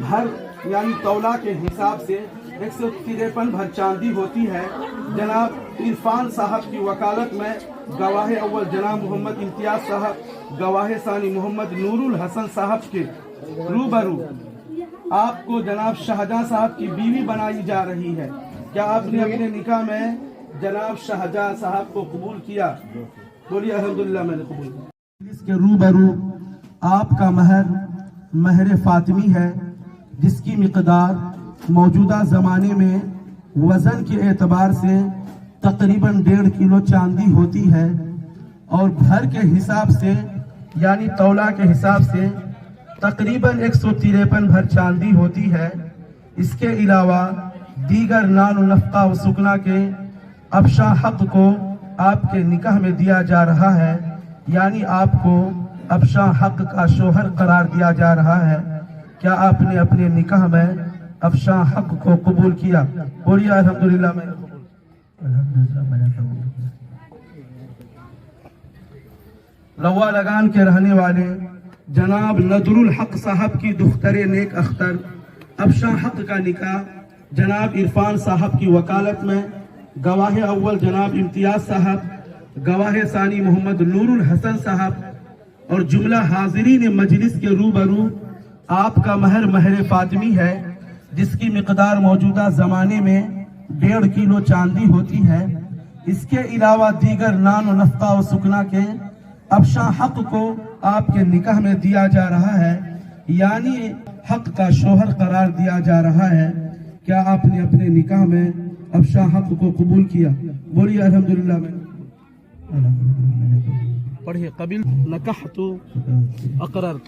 بھر یعنی تولا کے حساب سے 153 بھر چاندی ہوتی ہے۔ جناب عرفان صاحب کی وکالت میں گواہ اول جناب محمد امتیاز صاحب، گواہ ثانی محمد نور الحسن صاحب کے روبرو آپ کو جناب شاہجہاں صاحب کی بیوی بنائی جا رہی ہے۔ کیا آپ نے اپنے نکاح میں جناب شاہجہاں صاحب کو قبول کیا؟ بولیے الحمدللہ میں نے قبول کیا۔ اس کے روبرو آپ کا مہر فاطمی ہے، جس کی مقدار موجودہ زمانے میں وزن کے اعتبار سے تقریباً 1.5 کلو چاندی ہوتی ہے، اور بھر کے حساب سے یعنی تولا کے حساب سے تقریباً 153 بھر چاندی ہوتی ہے۔ اس کے علاوہ دیگر نان و نفقہ و سکنا کے افشاں حق کو آپ کے نکاح میں دیا جا رہا ہے، یعنی آپ کو افشاں حق کا شوہر قرار دیا جا رہا ہے۔ کیا آپ نے اپنے نکاح میں افشاں حق کو قبول کیا؟ بولیے الحمدللہ میں نے قبول کیا۔ لوا لگان کے رہنے والے جناب ندر الحق صاحب کی دختر نیک اختر افشاں حق کا نکاح جناب عرفان صاحب کی وکالت میں گواہ اول جناب امتیاز صاحب، گواہ ثانی محمد نور الحسن صاحب اور جملہ حاضرین مجلس کے روبرو آپ کا مہر فاطمی ہے، جس کی مقدار موجودہ زمانے میں 1.5 کلو چاندی ہوتی ہے۔ اس کے علاوہ دیگر نان و نفقہ و سکنا کے افشاں حق کو آپ کے نکاح میں دیا جا رہا ہے، یعنی حق کا شوہر قرار دیا جا رہا ہے۔ کیا آپ نے اپنے نکاح میں افشاں حق کو قبول کیا؟ بولیے الحمدللہ میں پڑھیے قبل نکحت اقررت۔